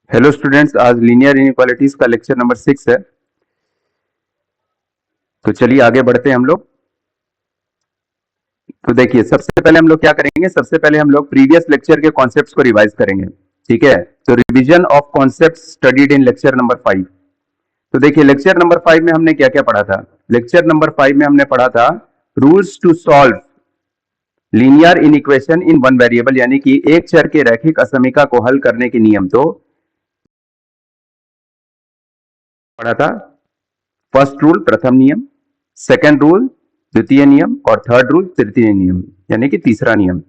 Hello students, आज linear inequalities का lecture number 6 है। तो चलिए आगे बढ़ते हैं हम लोग। तो देखिए, सबसे पहले हम लोग क्या करेंगे, सबसे पहले हम लोग प्रीवियस लेक्चर के कॉन्सेप्ट्स को रिवाइज करेंगे। ठीक है, तो revision of concept studied in lecture number 5। तो देखिए, लेक्चर नंबर 5 में हमने क्या क्या पढ़ा था। लेक्चर नंबर 5 में हमने पढ़ा था rules to solve linear inequation in one variable, यानी कि एक चर के रैखिक असमीका को हल करने के नियम। तो पढ़ा था फर्स्ट रूल प्रथम नियम, सेकंड रूल द्वितीय नियम, और थर्ड रूल तृतीय नियम यानी कि तीसरा नियम।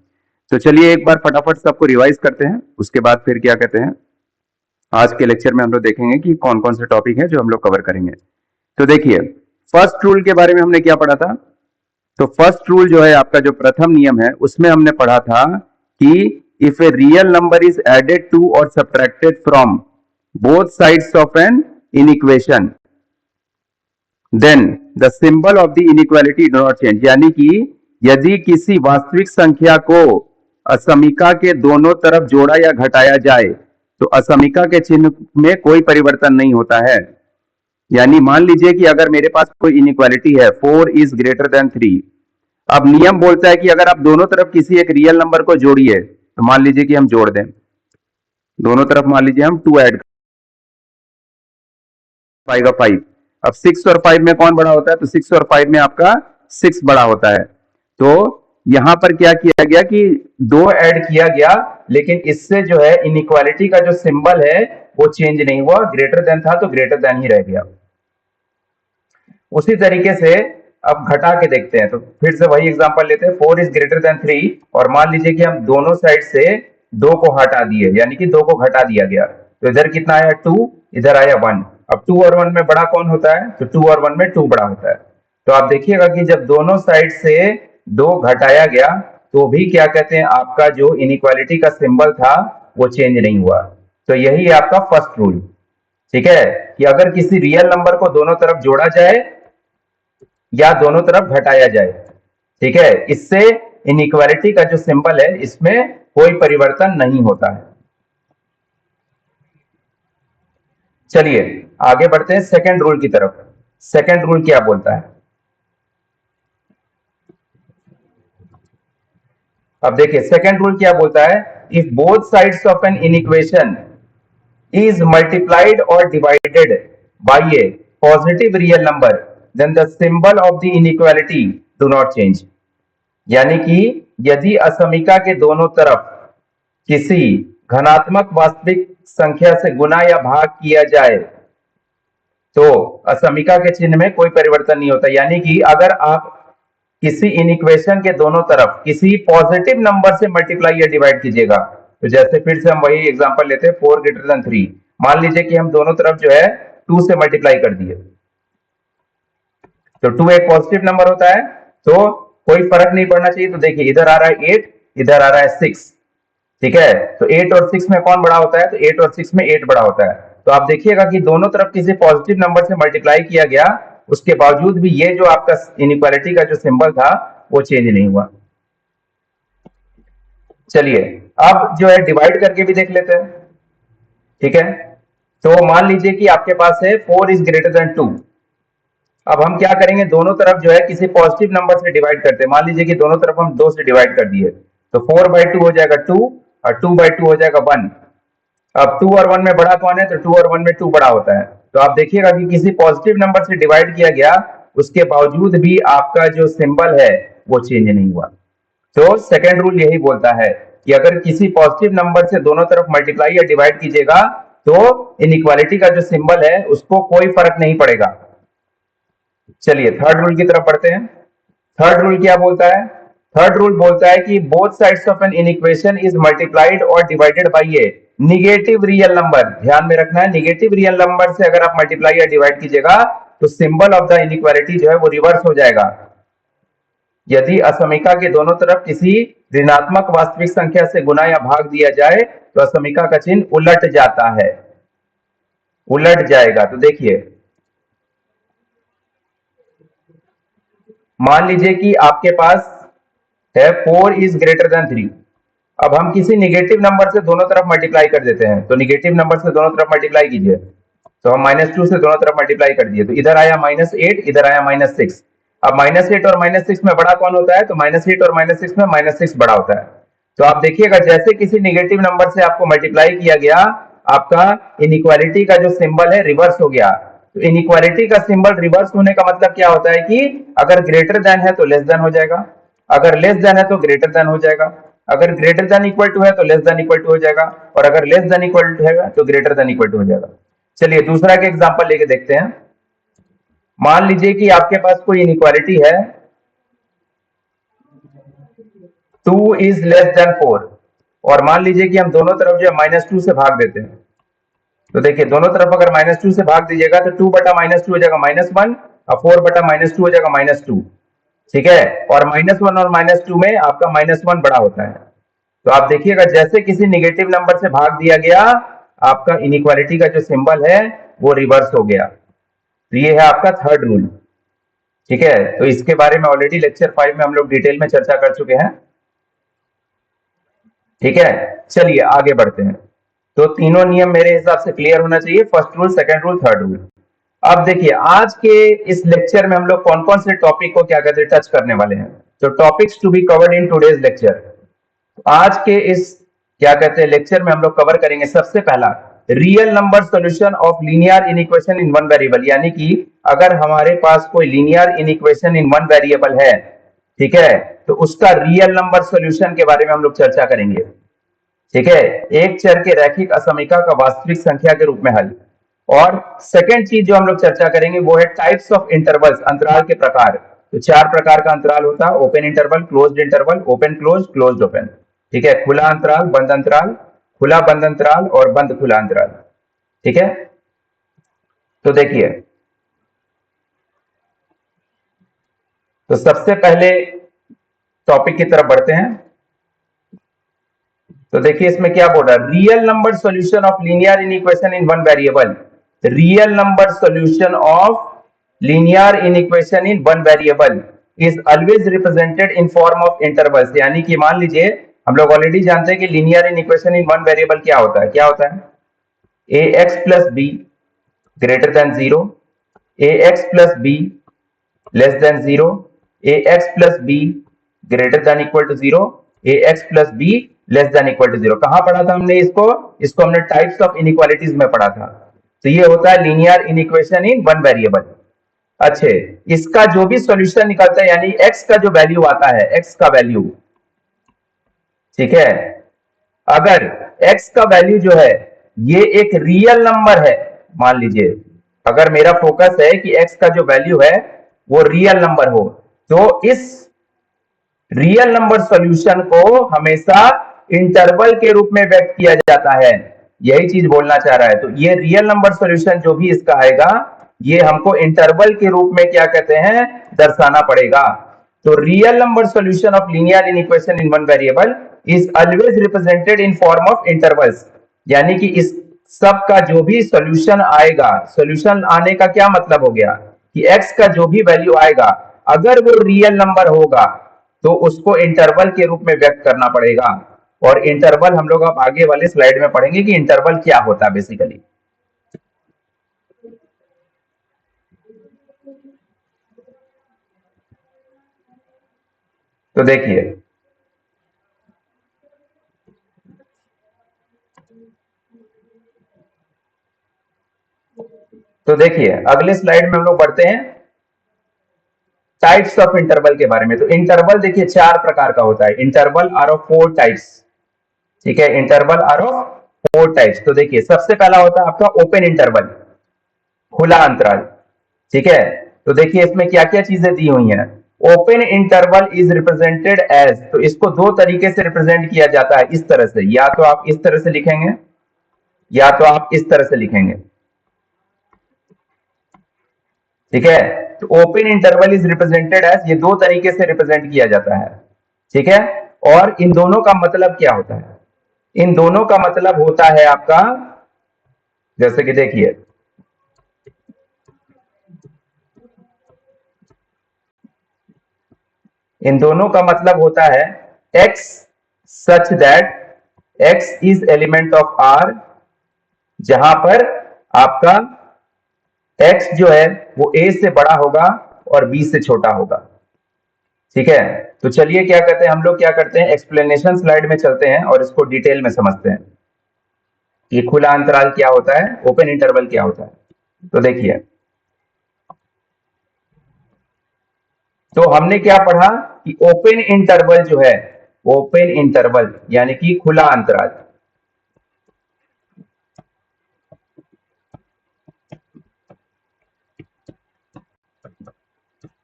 तो चलिए एक बार फटाफट सबको रिवाइज करते हैं, उसके बाद फिर क्या कहते हैं, आज के लेक्चर में हम लोग देखेंगे कि कौन कौन से टॉपिक है जो हम लोग कवर करेंगे। तो देखिए, फर्स्ट रूल के बारे में हमने क्या पढ़ा था। तो फर्स्ट रूल जो है आपका, जो प्रथम नियम है, उसमें हमने पढ़ा था कि if a real number is added to और subtracted from both sides of an inequation, then the symbol of the inequality do not change, यानी कि यदि किसी वास्तविक संख्या को असमीका के दोनों तरफ जोड़ा या घटाया जाए तो असमीका के चिन्ह में कोई परिवर्तन नहीं होता है। यानी मान लीजिए कि अगर मेरे पास कोई इनइक्वालिटी है 4 इज ग्रेटर देन 3। अब नियम बोलता है कि अगर आप दोनों तरफ किसी एक रियल नंबर को जोड़िए, तो मान लीजिए कि हम जोड़ दें दोनों तरफ, मान लीजिए हम 2 ऐड पाएगा 5। अब 6 और 5 में कौन बड़ा होता है, तो 6 और 5 में आपका 6 बड़ा होता है। तो यहां पर क्या किया गया कि 2 ऐड किया गया, लेकिन इससे जो है इनइक्वालिटी का जो सिंबल है वो चेंज नहीं हुआ। ग्रेटर देन था तो ग्रेटर देन ही रह गया। उसी तरीके से अब घटा के देखते हैं, तो फिर से वही एग्जांपल लेते हैं। 4 इज ग्रेटर देन 3, और मान लीजिए कि हम दोनों साइड से 2 को हटा दिए, यानी कि 2 को घटा दिया गया, तो इधर कितना आया 2, इधर आया 1। अब 2 और 1 में बड़ा कौन होता है, तो 2 और 1 में 2 बड़ा होता है। तो आप देखिएगा कि जब दोनों साइड से 2 घटाया गया तो भी क्या कहते हैं, आपका जो इनइक्वालिटी का सिंबल था वो चेंज नहीं हुआ। तो यही है आपका फर्स्ट रूल। ठीक है, कि अगर किसी रियल नंबर को दोनों तरफ जोड़ा जाए या दोनों तरफ घटाया जाए, ठीक है, इससे इनइक्वालिटी का जो सिंबल है इसमें कोई परिवर्तन नहीं होता है। चलिए आगे बढ़ते हैं सेकंड रूल की तरफ। सेकंड रूल क्या बोलता है, अब देखिए सेकंड रूल क्या बोलता है। If both sides of an inequation is multiplied or divided by a positive real number, then the symbol of the inequality do not change। यानी कि यदि असमीका के दोनों तरफ किसी धनात्मक वास्तविक संख्या से गुना या भाग किया जाए तो असमीका के चिन्ह में कोई परिवर्तन नहीं होता। यानी कि अगर आप किसी इनइक्वेशन के दोनों तरफ किसी पॉजिटिव नंबर से मल्टीप्लाई या डिवाइड कीजिएगा, तो जैसे फिर से हम वही एग्जांपल लेते हैं, 4 ग्रेटर देन 3। मान लीजिए कि हम दोनों तरफ जो है 2 से मल्टीप्लाई कर दिए, तो 2 एक पॉजिटिव नंबर होता है, तो कोई फर्क नहीं पड़ना चाहिए। तो देखिए इधर आ रहा है 8, इधर आ रहा है 6। ठीक है, तो 8 और 6 में कौन बड़ा होता है, तो 8 और 6 में 8 बड़ा होता है। तो आप देखिएगा कि दोनों तरफ किसी पॉजिटिव नंबर से मल्टीप्लाई किया गया, उसके बावजूद भी ये जो आपका इनइक्वालिटी का जो सिंबल था वो चेंज नहीं हुआ। चलिए अब जो है डिवाइड करके भी देख लेते हैं। ठीक है, तो मान लीजिए कि आपके पास है 4 इज ग्रेटर देन 2। अब हम क्या करेंगे, दोनों तरफ जो है किसी पॉजिटिव नंबर से डिवाइड करते हैं। मान लीजिए कि दोनों तरफ हम 2 से डिवाइड कर दिए, तो 4/2 हो जाएगा 2, और 2/2 हो जाएगा 1। अब 2 और 1 में बड़ा कौन है, तो 2 और 1 में 2 बड़ा होता है। तो आप देखिएगा कि किसी पॉजिटिव नंबर से डिवाइड किया गया, उसके बावजूद भी आपका जो सिंबल है वो चेंज नहीं हुआ। तो सेकेंड रूल यही बोलता है कि अगर किसी पॉजिटिव नंबर से दोनों तरफ मल्टीप्लाई या डिवाइड कीजिएगा तो इनइक्वालिटी का जो सिंबल है उसको कोई फर्क नहीं पड़ेगा। चलिए थर्ड रूल की तरफ बढ़ते हैं। थर्ड रूल क्या बोलता है, थर्ड रूल बोलता है कि both sides of an inequation is multiplied और divided by a negative real number. ध्यान में रखना है, निगेटिव रियल नंबर से अगर आप मल्टीप्लाई या डिवाइड कीजिएगा तो सिंबल ऑफ द इनइक्वालिटी जो है वो रिवर्स हो जाएगा। यदि असमीका के दोनों तरफ किसी ऋणात्मक वास्तविक संख्या से गुना या भाग दिया जाए तो असमीका का चिन्ह उलट जाता है, उलट जाएगा। तो देखिए मान लीजिए कि आपके पास है 4 इज ग्रेटर देन 3। अब हम किसी निगेटिव नंबर से दोनों तरफ मल्टीप्लाई कर देते हैं, तो निगेटिव नंबर से दोनों तरफ मल्टीप्लाई कीजिए, तो हम -2 से दोनों तरफ मल्टीप्लाई कर दिए, तो इधर आया -8, इधर आया -6। अब -8 और -6 में बड़ा कौन होता है, तो -8 और -6 में -6 बड़ा होता है। तो आप देखिएगा जैसे किसी निगेटिव नंबर से आपको मल्टीप्लाई किया गया, आपका इनइक्वालिटी का जो सिंबल है रिवर्स हो गया। तो इनइक्वालिटी का सिंबल रिवर्स होने का मतलब क्या होता है कि अगर ग्रेटर देन है तो लेस देन हो जाएगा, अगर लेस देन है तो ग्रेटर देन हो जाएगा, अगर ग्रेटर देन इक्वल टू है तो लेस देन इक्वल टू हो जाएगा, और अगर लेस देन इक्वल टू है तो ग्रेटर देन इक्वल टू हो जाएगा। चलिए दूसरा के एग्जांपल लेके देखते हैं। मान लीजिए कि आपके पास कोई इनइक्वालिटी है 2 इज लेस देन 4, और मान लीजिए कि हम दोनों तरफ जो है -2 से भाग देते हैं। तो देखिए दोनों तरफ अगर -2 से भाग दीजिएगा तो 2 बटा -2 हो जाएगा -1, और 4 बटा -2 हो जाएगा -2। ठीक है, और -1 और -2 में आपका -1 बड़ा होता है। तो आप देखिएगा जैसे किसी निगेटिव नंबर से भाग दिया गया, आपका इनइक्वालिटी का जो सिंबल है वो रिवर्स हो गया। तो ये है आपका थर्ड रूल। ठीक है, तो इसके बारे में ऑलरेडी लेक्चर 5 में हम लोग डिटेल में चर्चा कर चुके हैं। ठीक है, चलिए आगे बढ़ते हैं। तो तीनों नियम मेरे हिसाब से क्लियर होना चाहिए, first rule, second rule, third rule. अब देखिए आज के इस लेक्चर में हम लोग कौन कौन से टॉपिक को क्या कहते हैं टच करने वाले हैं। तो topics to be covered in today's lecture, आज के इस क्या कहते हैं लेक्चर में हम लोग कवर करेंगे सबसे पहला real number solution of linear inequation in one variable, यानी कि अगर हमारे पास कोई linear inequation in one variable है, ठीक है, तो उसका रियल नंबर सॉल्यूशन के बारे में हम लोग चर्चा करेंगे। ठीक है, एक चर के रैखिक असमीका का वास्तविक संख्या के रूप में हल। और सेकंड चीज जो हम लोग चर्चा करेंगे वो है टाइप्स ऑफ इंटरवल्स, अंतराल के प्रकार। तो चार प्रकार का अंतराल होता है, open interval, closed interval, open close, closed open. ठीक है, खुला अंतराल, बंद अंतराल, खुला बंद अंतराल और बंद खुला अंतराल। ठीक है, तो देखिए, तो सबसे पहले टॉपिक की तरफ बढ़ते हैं। तो देखिए इसमें क्या बोल रहा है, real number solution of linear inequation in one variable. Real number solution of linear inequation in one variable is always represented in form of intervals, यानी कि मान लीजिए हम लोग ऑलरेडी जानते हैं कि linear inequation in one variable क्या होता है, क्या होता है, A X plus B greater than 0, A X plus B less than 0, A X plus B greater than equal to 0, A X plus B less than equal to 0। कहां पढ़ा था हमने इसको हमने टाइप्स ऑफ इनइक्वालिटीज में पढ़ा था। तो ये होता है linear inequation in one variable. अच्छे, इसका जो भी सॉल्यूशन निकलता है, यानी एक्स का जो वैल्यू आता है, एक्स का वैल्यू, ठीक है, अगर एक्स का वैल्यू जो है ये एक रियल नंबर है, मान लीजिए अगर मेरा फोकस है कि एक्स का जो वैल्यू है वो रियल नंबर हो, तो इस रियल नंबर सॉल्यूशन को हमेशा इंटरवल के रूप में व्यक्त किया जाता है। यही चीज बोलना चाह रहा है। तो ये रियल नंबर सॉल्यूशन जो भी इसका आएगा, ये हमको इंटरवल के रूप में क्या कहते हैं, दर्शाना पड़ेगा। तो real number solution of linear inequation in one variable is always represented in form of intervals, यानी कि इस सब का जो भी सॉल्यूशन आएगा, सॉल्यूशन आने का क्या मतलब हो गया कि एक्स का जो भी वैल्यू आएगा अगर वो रियल नंबर होगा तो उसको इंटरवल के रूप में व्यक्त करना पड़ेगा। और इंटरवल हम लोग अब आगे वाले स्लाइड में पढ़ेंगे कि इंटरवल क्या होता है बेसिकली। तो देखिए, अगले स्लाइड में हम लोग पढ़ते हैं टाइप्स ऑफ इंटरवल के बारे में। तो इंटरवल देखिए चार प्रकार का होता है, interval are of four types. ठीक है, interval are of four types. तो देखिए सबसे पहला होता है आपका ओपन इंटरवल, खुला अंतराल। ठीक है, तो देखिए इसमें क्या क्या चीजें दी हुई हैं। Open interval is represented as, तो इसको दो तरीके से रिप्रेजेंट किया जाता है, इस तरह से, या तो आप इस तरह से लिखेंगे या तो आप इस तरह से लिखेंगे। ठीक है, तो open interval is represented as, ये दो तरीके से रिप्रेजेंट किया जाता है। ठीक है, और इन दोनों का मतलब क्या होता है, इन दोनों का मतलब होता है आपका, जैसे कि देखिए इन दोनों का मतलब होता है x such that x is element of R, जहां पर आपका एक्स जो है वो ए से बड़ा होगा और बी से छोटा होगा। ठीक है, तो चलिए क्या करते हैं, हम लोग क्या करते हैं, एक्सप्लेनेशन स्लाइड में चलते हैं और इसको डिटेल में समझते हैं कि खुला अंतराल क्या होता है, ओपन इंटरवल क्या होता है। तो देखिए, तो हमने क्या पढ़ा कि ओपन इंटरवल जो है, ओपन इंटरवल यानी कि खुला अंतराल,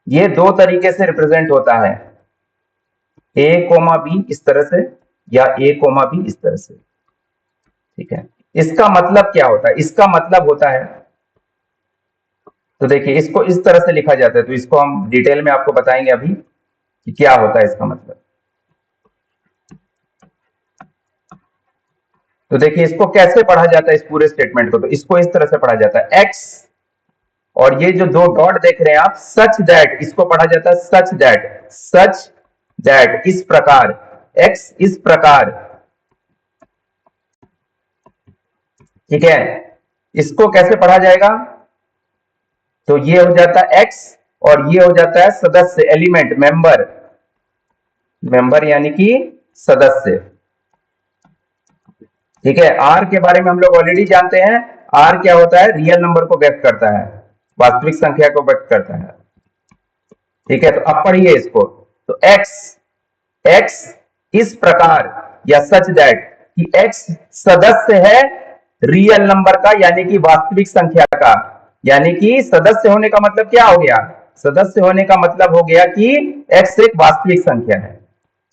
ये दो तरीके से रिप्रेजेंट होता है, ए कोमा बी इस तरह से या ए कोमा बी इस तरह से। ठीक है, इसका मतलब क्या होता है, इसका मतलब होता है, तो देखिए इसको इस तरह से लिखा जाता है, तो इसको हम डिटेल में आपको बताएंगे अभी कि क्या होता है इसका मतलब। तो देखिए इसको कैसे पढ़ा जाता है इस पूरे स्टेटमेंट को, तो इसको इस तरह से पढ़ा जाता है, एक्स और ये जो दो डॉट देख रहे हैं आप, सच दैट, इसको पढ़ा जाता है सच दैट, सच दैट इस प्रकार, एक्स इस प्रकार। ठीक है, इसको कैसे पढ़ा जाएगा, तो ये हो जाता है एक्स और ये हो जाता है सदस्य, एलिमेंट, मेंबर, मेंबर यानी कि सदस्य। ठीक है, आर के बारे में हम लोग ऑलरेडी जानते हैं, आर क्या होता है, रियल नंबर को व्यक्त करता है, वास्तविक संख्या को व्यक्त करता है। ठीक है, तो अब पढ़िए इसको, तो एक्स, एक्स इस प्रकार या सच दैट कि एक्स सदस्य है रियल नंबर का यानी कि वास्तविक संख्या का, यानी कि सदस्य होने का मतलब क्या हो गया, सदस्य होने का मतलब हो गया कि एक्स एक वास्तविक संख्या है।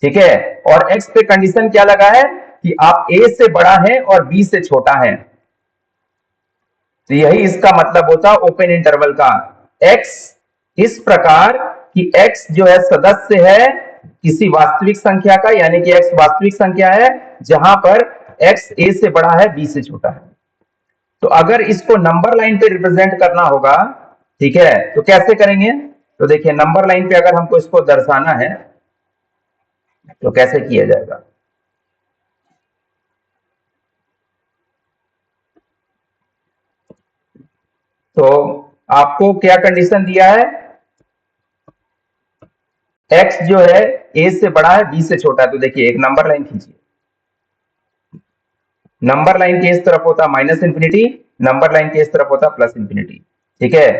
ठीक है, और एक्स पे कंडीशन क्या लगा है कि आप ए से बड़ा है और बी से छोटा है, तो यही इसका मतलब होता है ओपन इंटरवल का, एक्स इस प्रकार कि एक्स जो है सदस्य है किसी वास्तविक संख्या का, यानी कि एक्स वास्तविक संख्या है जहां पर एक्स ए से बड़ा है बी से छोटा है। तो अगर इसको नंबर लाइन पे रिप्रेजेंट करना होगा, ठीक है, तो कैसे करेंगे, तो देखिए नंबर लाइन पे अगर हमको इसको दर्शाना है तो कैसे किया जाएगा, तो आपको क्या कंडीशन दिया है, एक्स जो है ए से बड़ा है बी से छोटा है, तो देखिए एक नंबर लाइन खींचिए, नंबर लाइन के इस तरफ होता माइनस इंफिनिटी, नंबर लाइन के इस तरफ होता प्लस इंफिनिटी। ठीक है,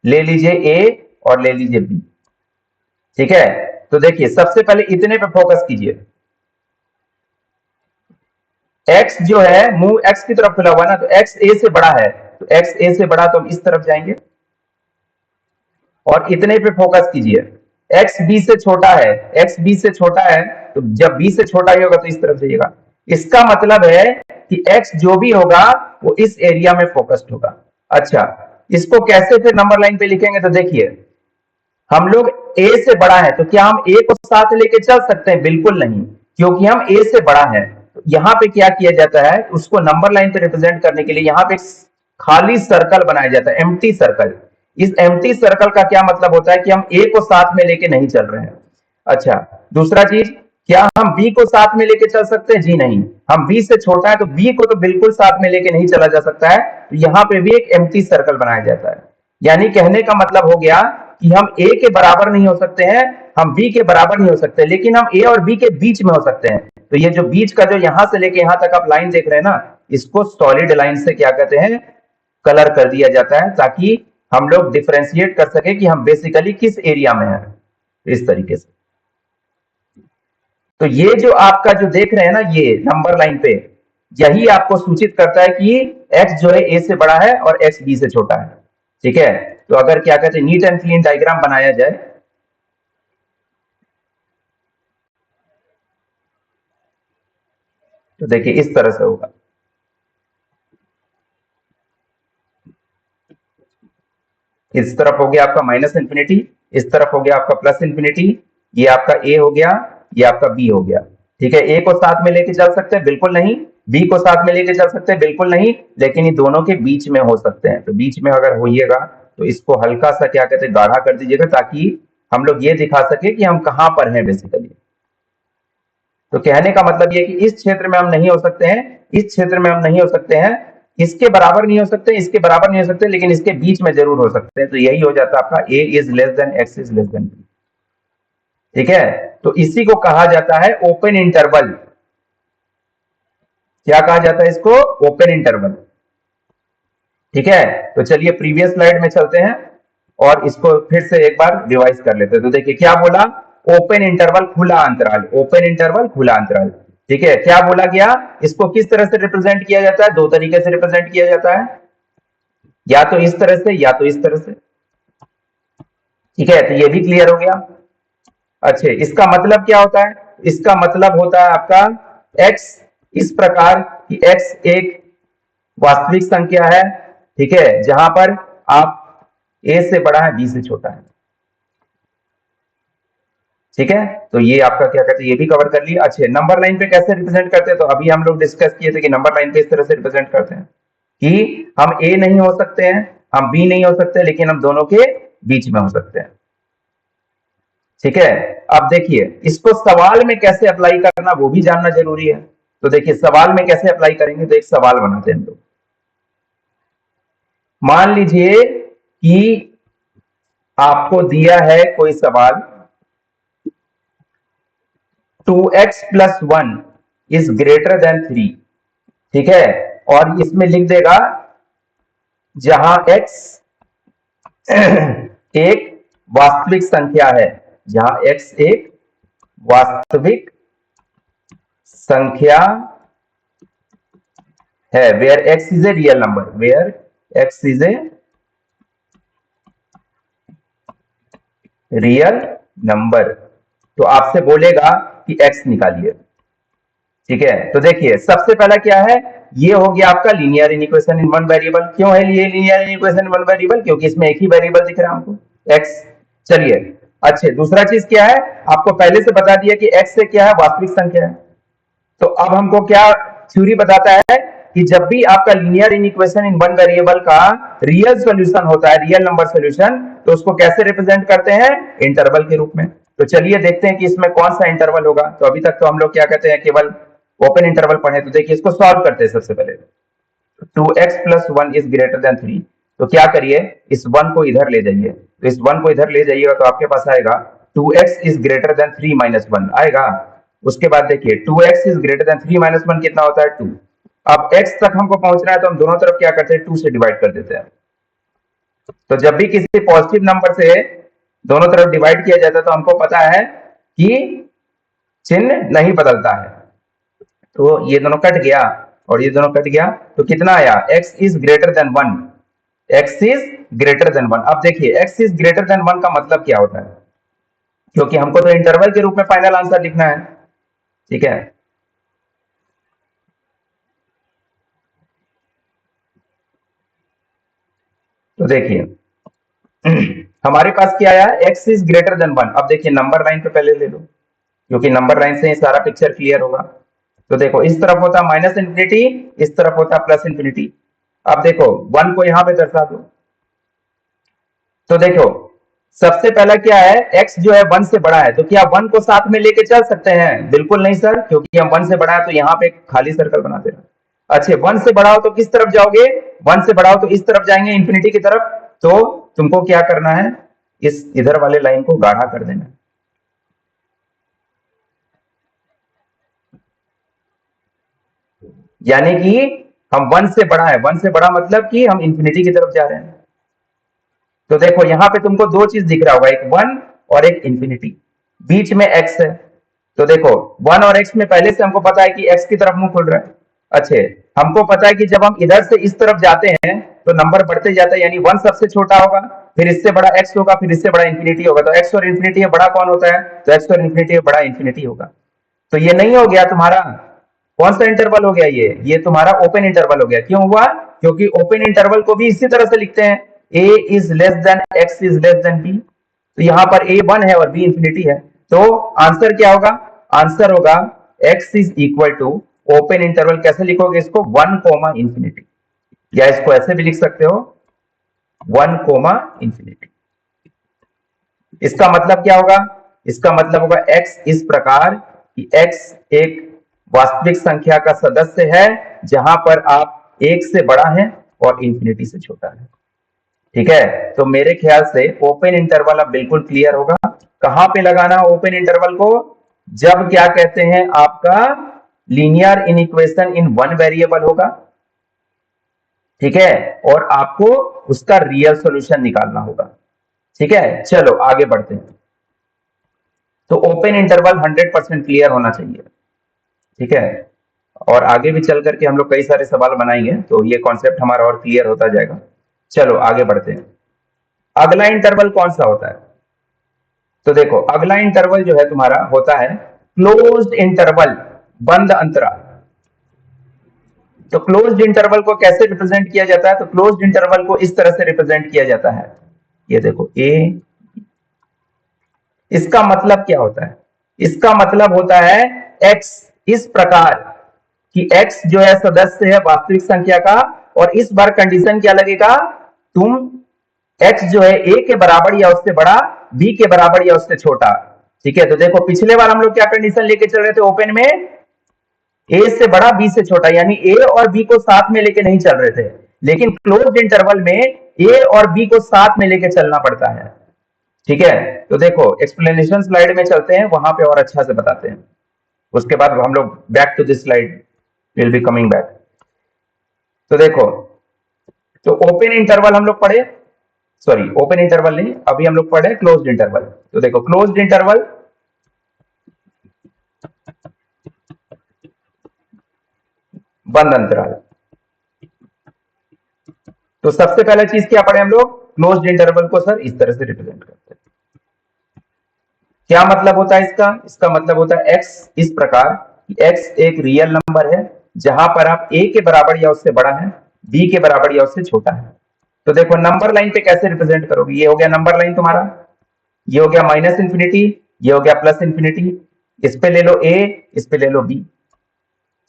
ले लीजिए ए और ले लीजिए बी। ठीक है, तो देखिए सबसे पहले इतने पे फोकस कीजिए, एक्स जो है मुंह एक्स की तरफ खुला हुआ ना, तो एक्स ए से बड़ा है, तो एक्स ए से बड़ा तो हम इस तरफ जाएंगे, और इतने पे फोकस कीजिए, एक्स बी से छोटा है, एक्स बी से छोटा है, तो जब बी से छोटा ही होगा तो इस तरफ जाइएगा। इसका मतलब है कि एक्स जो भी होगा वो इस एरिया में फोकस्ड होगा। अच्छा, इसको कैसे फिर नंबर लाइन पे लिखेंगे, तो देखिए हम लोग ए से बड़ा है, तो क्या हम ए को साथ लेके चल सकते हैं, बिल्कुल नहीं, क्योंकि हम ए से बड़ा है। तो यहां पे क्या किया जाता है, उसको नंबर लाइन पे रिप्रेजेंट करने के लिए यहां पे खाली सर्कल बनाया जाता है, एम्प्टी सर्कल। इस एम्प्टी सर्कल का क्या मतलब होता है कि हम ए को साथ में लेके नहीं चल रहे हैं। अच्छा, दूसरा चीज, क्या हम बी को साथ में लेके चल सकते हैं, जी नहीं, हम बी से छोटा है तो बी को तो बिल्कुल साथ में लेके नहीं चला जा सकता है, तो यहां पे भी एक एम्प्टी सर्कल बनाया जाता है। यानी कहने का मतलब हो गया कि हम ए के बराबर नहीं हो सकते हैं, हम बी के बराबर नहीं हो सकते, लेकिन हम ए और बी के बीच में हो सकते हैं। तो ये जो बीच का जो यहां से लेके यहां तक आप लाइन देख रहे हैं ना, इसको सॉलिड लाइन से क्या कहते हैं, कलर कर दिया जाता है, ताकि हम लोग डिफरेंशिएट कर सके कि हम बेसिकली किस एरिया में है, इस तरीके से। तो ये जो आपका जो देख रहे हैं ना ये नंबर लाइन पे, यही आपको सूचित करता है कि एक्स जो है ए से बड़ा है और एक्स बी से छोटा है। ठीक है, तो अगर क्या कहते हैं नीट एंड क्लीन डायग्राम बनाया जाए, तो देखिए इस तरह से होगा, इस तरफ हो गया आपका माइनस इंफिनिटी, इस तरफ हो गया आपका प्लस इंफिनिटी, ये आपका ए हो गया, ये आपका बी हो गया। ठीक है, ए को साथ में लेके चल सकते हैं, बिल्कुल नहीं, बी को साथ में लेके चल सकते हैं, बिल्कुल नहीं, लेकिन ये दोनों के बीच में हो सकते हैं। तो बीच में अगर होइएगा तो इसको हल्का सा क्या कहते हैं गाढ़ा कर दीजिएगा, ताकि हम लोग ये दिखा सके कि हम कहां पर हैं बेसिकली। तो कहने का मतलब ये कि इस क्षेत्र में हम नहीं हो सकते हैं, इस क्षेत्र में हम नहीं हो सकते हैं, इसके बराबर नहीं हो सकते, इसके बराबर नहीं हो सकते, लेकिन इसके बीच में जरूर हो सकते हैं। तो यही हो जाता है आपका a is less than x is less than b। ठीक है, तो इसी को कहा जाता है ओपन इंटरवल। क्या कहा जाता है इसको? Open interval. ठीक है, तो चलिए प्रीवियस स्लाइड में चलते हैं और इसको फिर से एक बार रिवाइज कर लेते हैं। तो देखिए क्या बोला, ओपन इंटरवल खुला अंतराल, ओपन इंटरवल खुला अंतराल। ठीक है, क्या बोला गया, इसको किस तरह से रिप्रेजेंट किया जाता है? दो तरीके से रिप्रेजेंट किया जाता है, या तो इस तरह से या तो इस तरह से। ठीक है, तो ये भी क्लियर हो गया। अच्छे, इसका मतलब क्या होता है? इसका मतलब होता है आपका x इस प्रकार कि x एक वास्तविक संख्या है। ठीक है, जहां पर आप a से बड़ा है, b से छोटा है। ठीक है, तो ये आपका क्या कहते हैं, ये भी कवर कर लिया। अच्छे, नंबर लाइन पे कैसे रिप्रेजेंट करते हैं? तो अभी हम लोग डिस्कस किए थे कि नंबर लाइन पे इस तरह से रिप्रेजेंट करते हैं कि हम a नहीं हो सकते हैं, हम b नहीं हो सकते, लेकिन हम दोनों के बीच में हो सकते हैं। ठीक है, अब देखिए इसको सवाल में कैसे अप्लाई करना वो भी जानना जरूरी है। तो देखिए सवाल में कैसे अप्लाई करेंगे, तो एक सवाल बनाते हैं हम लोग। मान लीजिए कि आपको दिया है कोई सवाल, 2x plus 1 is greater then 3। ठीक है, और इसमें लिख देगा जहां x एक वास्तविक संख्या है, जहां x एक वास्तविक संख्या है, where x is a real number, where x is a real number. तो आपसे बोलेगा कि x निकालिए। ठीक है, तो देखिए सबसे पहला क्या है, ये हो गया आपका linear equation in one variable. क्यों है ये linear equation in one variable? क्योंकि इसमें एक ही वेरिएबल दिख रहा है हमको, x। चलिए, अच्छे, दूसरा चीज क्या है, आपको पहले से बता दिया कि x से क्या है, वास्तविक संख्या है। तो अब हमको क्या थ्योरी बताता है कि जब भी आपका linear equation in one variable का रियल सॉल्यूशन होता है, रियल नंबर सॉल्यूशन, तो उसको कैसे रिप्रेजेंट करते हैं? इंटरवल के रूप में। तो चलिए देखते हैं कि इसमें कौन सा इंटरवल होगा। तो अभी तक तो हम लोग क्या कहते हैं, केवल ओपन इंटरवल पढ़े। तो देखिए इसको सॉल्व करते हैं सबसे पहले। 2x plus 1 is greater then 3। तो क्या करिए, इस 1 को इधर ले जाइए। तो इस 1 को इधर ले जाइएगा तो आपके पास आएगा 2x is greater then 3 minus 1 आएगा। उसके बाद देखिए 2x is greater then 3 minus 1 कितना होता है? 2। अब x तक हमको पहुंचना है तो हम दोनों तरफ क्या करते हैं, 2 से डिवाइड कर देते हैं। तो जब भी किसी पॉजिटिव नंबर से दोनों तरफ डिवाइड किया जाता है तो हमको पता है कि चिन्ह नहीं बदलता है। तो ये दोनों कट गया और ये दोनों कट गया, तो कितना आया? x is greater then 1, x is greater then 1। अब देखिए x इज ग्रेटर देन 1 का मतलब क्या होता है, क्योंकि हमको तो इंटरवल के रूप में फाइनल आंसर लिखना है। ठीक है, तो देखिए हमारे पास क्या आया, x इज ग्रेटर देन 1। अब देखिए नंबर लाइन पे पहले ले लो, क्योंकि नंबर लाइन से ही सारा पिक्चर क्लियर होगा। तो देखो इस तरफ होता माइनस इंफिनिटी, इस तरफ होता प्लस इंफिनिटी। अब देखो 1 को यहां पे दर्शा दो। तो देखो सबसे पहला क्या है, x जो है 1 से बड़ा है, तो क्या 1 को साथ में लेके चल सकते हैं? बिल्कुल नहीं सर, क्योंकि हम 1 से बड़ा है तो यहाँ पे खाली सर्कल बना देना। अच्छे, 1 से बड़ा हो तो किस तरफ जाओगे? 1 से बड़ा हो तो इस तरफ जाएंगे, इंफिनिटी की तरफ। तो तुमको क्या करना है, इस इधर वाले लाइन को गाढ़ा कर देना। यानी कि हम 1 से बड़ा है, 1 से बड़ा मतलब कि हम इंफिनिटी की तरफ जा रहे हैं। तो देखो यहां पे तुमको दो चीज दिख रहा होगा, एक 1 और एक इंफिनिटी, बीच में x है। तो देखो 1 और x में पहले से हमको पता है कि x की तरफ मुंह खुल रहा है। अच्छे, हमको पता है कि जब हम इधर से इस तरफ जाते हैं तो नंबर बढ़ते जाता है, यानी 1 सबसे छोटा होगा, फिर इससे बड़ा x होगा, फिर इससे बड़ा इंफिनिटी होगा। तो x और इंफिनिटी में बड़ा कौन होता है? तो x और इंफिनिटी में बड़ा इंफिनिटी होगा। तो ये नहीं हो गया तुम्हारा, कौन सा इंटरवल हो गया? ये तुम्हारा ओपन इंटरवल हो गया। क्यों हुआ? क्योंकि ओपन इंटरवल को भी इसी तरह से लिखते हैं, a is less than x is less than b। तो यहां पर a 1 है और b इंफिनिटी है। तो आंसर क्या होगा? आंसर होगा x is equal to open interval. कैसे लिखोगे इसको? 1 कोमा इंफिनिटी, या इसको ऐसे भी लिख सकते हो 1 कोमा इंफिनिटी। इसका मतलब क्या होगा? इसका मतलब होगा x इस प्रकार कि x एक वास्तविक संख्या का सदस्य है जहां पर आप 1 से बड़ा है और इंफिनिटी से छोटा है। ठीक है, तो मेरे ख्याल से ओपन इंटरवल अब बिल्कुल क्लियर होगा। कहां पे लगाना ओपन इंटरवल को? जब क्या कहते हैं आपका linear inequation in one variable होगा, ठीक है, और आपको उसका रियल सॉल्यूशन निकालना होगा। ठीक है, चलो आगे बढ़ते हैं। तो ओपन इंटरवल 100% क्लियर होना चाहिए। ठीक है, और आगे भी चल करके हम लोग कई सारे सवाल बनाएंगे तो ये कॉन्सेप्ट हमारा और क्लियर होता जाएगा। चलो आगे बढ़ते हैं। अगला इंटरवल कौन सा होता है? तो देखो अगला इंटरवल जो है तुम्हारा होता है क्लोज्ड इंटरवल, बंद अंतराल। तो क्लोज्ड इंटरवल को कैसे रिप्रेजेंट किया जाता है? तो क्लोज्ड इंटरवल को इस तरह से रिप्रेजेंट किया जाता है, ये देखो ए। इसका मतलब क्या होता है? इसका मतलब होता है x इस प्रकार कि x जो है सदस्य है वास्तविक संख्या का, और इस बार कंडीशन क्या लगेगा? तुम x जो है a के बराबर या उससे बड़ा, b के बराबर या उससे छोटा। ठीक है, तो देखो पिछले बार हम लोग क्या कंडीशन लेके चल रहे थे ओपन में? a से बड़ा b से छोटा, यानी a और b को साथ में लेके नहीं चल रहे थे। लेकिन क्लोज्ड इंटरवल में a और b को साथ में लेके चलना पड़ता है। ठीक है, तो देखो एक्सप्लेनेशन स्लाइड में चलते हैं, वहां पे और अच्छा से बताते हैं। उसके बाद हम लोग back to this slide will be coming back. तो देखो, तो ओपन इंटरवल हम लोग पढ़े, सॉरी ओपन इंटरवल नहीं, अभी हम लोग पढ़े क्लोज्ड इंटरवल। तो देखो क्लोज्ड इंटरवल बंद अंतराल। तो सबसे पहला चीज क्या पढ़े हम लोग? क्लोज्ड इंटरवल को सर इस तरह से रिप्रेजेंट करते हैं। क्या मतलब होता है इसका? इसका मतलब होता है x इस प्रकार कि x एक रियल नंबर है जहां पर आप a के बराबर या उससे बड़ा है, b के बराबर या उससे छोटा है। तो देखो नंबर लाइन पे कैसे रिप्रेजेंट करोगे? ये हो गया नंबर लाइन तुम्हारा, ये हो गया माइनस इंफिनिटी, ये हो गया प्लस इंफिनिटी। इस पे ले लो a, इस पे ले लो b।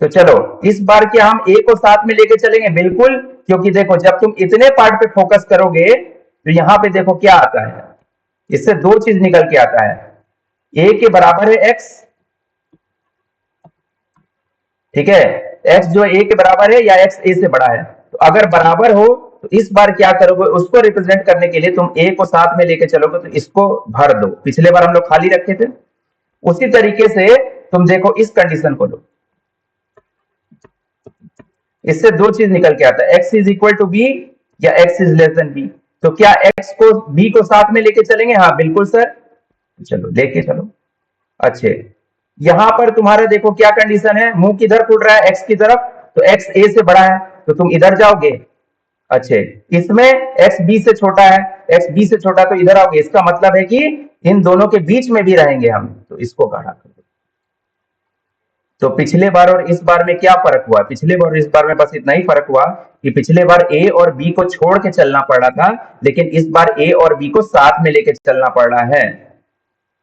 तो चलो इस बार क्या हम a को साथ में लेके चलेंगे? बिल्कुल, क्योंकि देखो जब तुम इतने पार्ट पे फोकस करोगे तो यहां पे देखो क्या आता है, इससे दो चीज निकल के आता है। a के बराबर है x, ठीक है, x जो a के बराबर है या x a से बड़ा है। तो अगर बराबर हो तो इस बार क्या करोगे? उसको रिप्रेजेंट करने के लिए तुम a को साथ में लेके चलोगे, तो इसको भर दो। पिछले बार हम लोग खाली रखे थे, उसी तरीके से तुम देखो इस कंडीशन को लो, इससे दो चीज निकल के आता है, x is equal to B या x is less than B. तो क्या x को b को साथ में लेके चलेंगे? हाँ बिल्कुल सर, चलो लेके चलो। अच्छे, यहां पर तुम्हारे देखो क्या कंडीशन है, मुंह किधर फुट रहा है? x की तरफ, तो x a से बड़ा है तो तुम इधर जाओगे। अच्छे, इसमें x b से छोटा है, x b से छोटा तो इधर आओगे। इसका मतलब है कि इन दोनों के बीच में भी रहेंगे हम, तो इसको गाढ़ा कर दो। तो पिछले बार और इस बार में क्या फर्क हुआ? पिछले बार और इस बार में बस इतना ही फर्क हुआ कि पिछले बार a और b को छोड़ के चलना पड़ रहा था, लेकिन इस बार a और b को साथ में लेके चलना पड़ रहा है।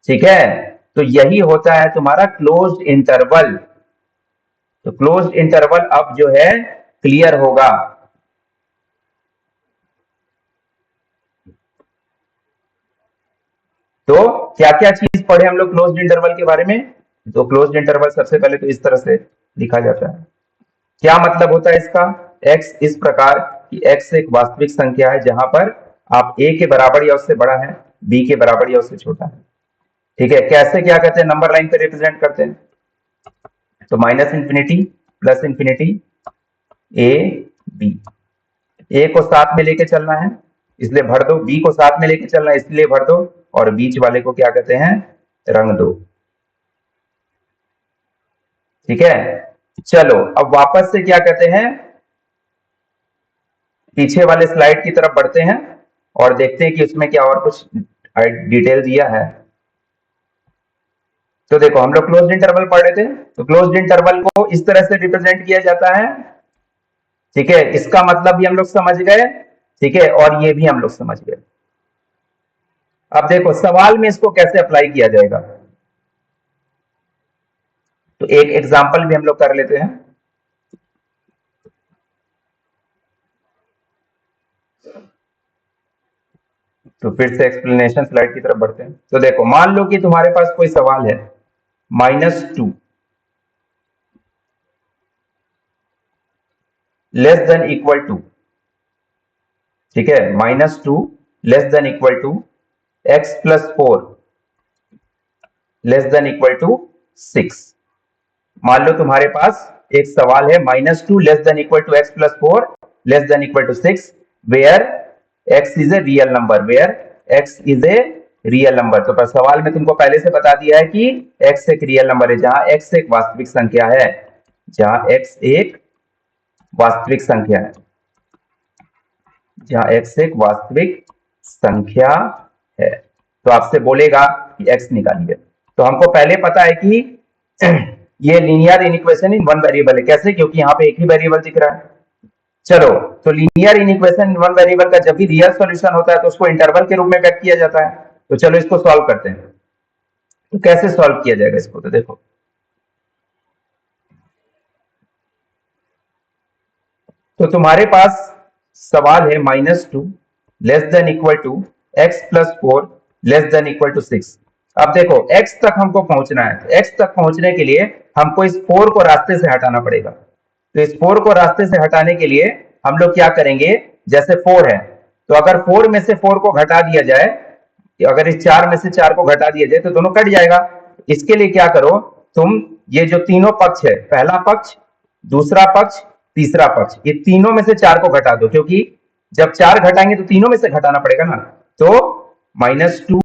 ठीक है, तो यही होता है तुम्हारा क्लोज्ड इंटरवल। तो क्लोज्ड इंटरवल अब जो है क्लियर होगा। तो क्या क्या चीज पढ़े हम लोग क्लोज्ड इंटरवल के बारे में? तो क्लोज्ड इंटरवल सबसे पहले तो इस तरह से लिखा जाता है। क्या मतलब होता है इसका? x इस प्रकार कि x एक वास्तविक संख्या है जहां पर आप a के बराबर या उससे बड़ा है, b के बराबर या उससे छोटा है। ठीक है, कैसे क्या कहते हैं? नंबर लाइन पे रिप्रेजेंट करते हैं। तो minus infinity plus infinity a b, a को साथ में लेके चलना है इसलिए भर दो, b को साथ में लेके चलना है इसलिए भर दो, और बीच वाले को क्या कहते हैं? रंग दो। ठीक है, चलो अब वापस से क्या कहते हैं, पीछे वाले स्लाइड की तरफ बढ़ते हैं और देखते हैं कि उसमें क्या और कुछ डिटेल दिया है। तो देखो हम लोग क्लोज्ड इंटरवल पढ़ रहे थे, तो क्लोज्ड इंटरवल को इस तरह से रिप्रेजेंट किया जाता है। ठीक है, इसका मतलब भी हम लोग समझ गए, ठीक है, और ये भी हम लोग समझ गए। अब देखो सवाल में इसको कैसे अप्लाई किया जाएगा, तो एक एग्जांपल भी हम लोग कर लेते हैं। तो फिर से एक्सप्लेनेशन स्लाइड की तरफ बढ़ते हैं। तो देखो मान लो कि तुम्हारे पास कोई सवाल है -2, लेस देन इक्वल टू, ठीक है, -2 less than equal to x plus 4 less than equal to 6। मान लो तुम्हारे पास एक सवाल है -2 less than equal to x plus 4 less than equal to 6 where x is a real number, where x is a real number. तो सवाल में तुमको पहले से बता दिया है कि x एक रियल नंबर है, जहां x एक वास्तविक संख्या है, जहां x एक वास्तविक संख्या है, जहां x एक वास्तविक संख्या है। तो आपसे बोलेगा कि x निकालिए। तो हमको पहले पता है कि ये linear inequation in one variable है। कैसे? क्योंकि यहाँ पे एक ही वेरिएबल दिख रहा है। चलो, तो linear inequation in one variable का जब भी रियल सॉल्यूशन होता है तो उसको इंटरवल के रूप में व्यक्त किया जाता है। तो चलो इसको सॉल्व करते हैं। तो कैसे सॉल्व किया जाएगा इसको? तो देखो, तो तुम्हारे पास सवाल है -2 less than equal to x plus 4 less than equal to 6। अब देखो, x तक हमको पहुंचना है, तो x तक पहुंचने के लिए हमको इस 4 को रास्ते से हटाना पड़ेगा। तो इस 4 को रास्ते से हटाने के लिए हम लोग क्या करेंगे, जैसे 4 है, तो अगर 4 में से 4 को घटा दिया जाए, अगर इस 4 में से 4 को घटा दिया जाए तो दोनों कट जाएगा। इसके लिए क्या करो तुम, ये जो तीनों पक्ष है, पहला पक्ष, दूसरा पक्ष, तीसरा पक्ष, ये तीनों में से 4 को घटा दो, क्योंकि जब 4 घटाएंगे तो तीनों में से घटाना पड़ेगा ना। तो -2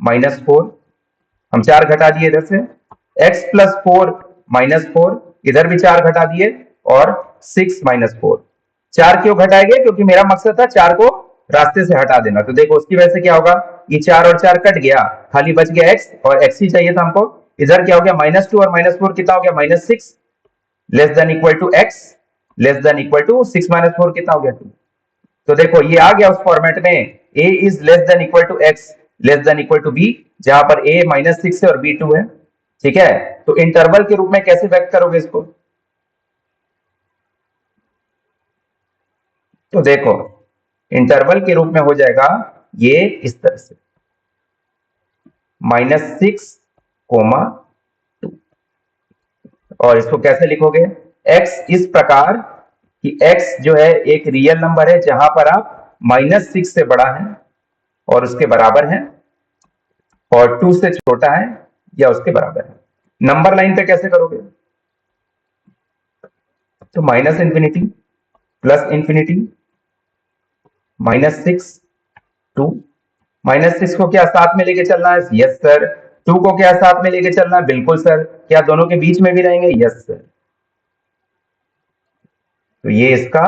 -4, हम 4 घटा दिए इधर से, x प्लस 4 -4, इधर भी 4 घटा दिए, और 6 -4। 4 क्यों घटाएंगे? क्योंकि मेरा मकसद था 4 को रास्ते से हटा देना। तो देखो उसकी वजह से क्या होगा, ये 4 और 4 कट गया, खाली बच गया x, और x ही चाहिए था हमको। इधर क्या हो गया, -2 और -4 कितना हो गया, -6 less than equal to x less than equal to 6 -4 कितना हो गया, 2। तो देखो ये आ गया उस फॉर्मेट में, a is less than equal to x less than equal to b, जहां पर a -6 है और b 2 है। ठीक है, तो इंटरवल के रूप में कैसे व्यक्त करोगे इसको? तो देखो, इंटरवल के रूप में हो जाएगा ये इस तरह से, -6, 2। और इसको कैसे लिखोगे, x इस प्रकार कि x जो है एक रियल नंबर है जहां पर आप -6 से बड़ा है और उसके बराबर है, और 2 से छोटा है या उसके बराबर है। नंबर लाइन पे कैसे करोगे? तो -∞ +∞, -6, 2। -6 को क्या साथ में लेके चलना है? Yes sir. 2 को क्या साथ में लेके चलना है? बिल्कुल सर। क्या दोनों के बीच में भी रहेंगे? Yes sir. तो ये इसका